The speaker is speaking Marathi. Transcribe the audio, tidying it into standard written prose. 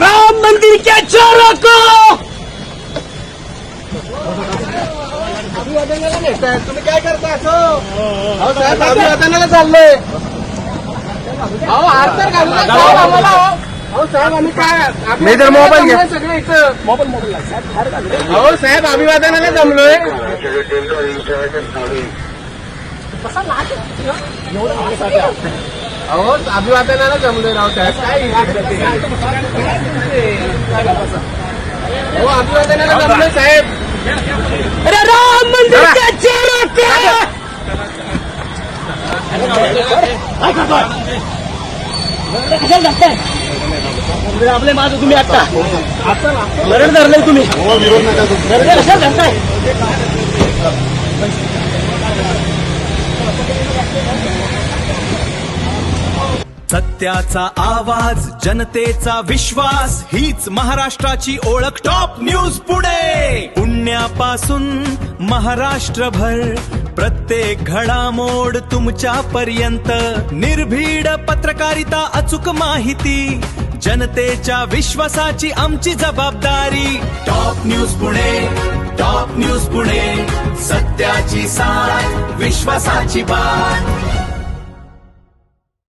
राम मंदिर के चोरों को तुम्ही काय करता असं? साहेब अभिवादनाला चाललोय. हात तर घालू नका साहेब आम्हाला. साहेब आम्ही काय मी तर मोबाईल घ्या. सगळं इथं मोबाईल साहेब अभिवादनाला जमलोय. अभिवादनाला जमलोय राव साहेब. काय अभिवादनाला जमलोय साहेब. अरे राम मंदिर के चोरों को आपले माझं तुम्ही आता मरण धरलंय तुम्ही कशाला धरताय? सत्याचा आवाज जनतेचा विश्वास हीच महाराष्ट्राची ओळख टॉप न्यूज पुणे. पुण्यापासून महाराष्ट्रभर प्रत्येक घडामोड तुमच्या पर्यंत निर्भीड पत्रकारिता अचूक माहिती जनतेच्या विश्वासाची आमची जबाबदारी. Top news Pune, top news Pune, सत्याची साथ विश्वासाची बात.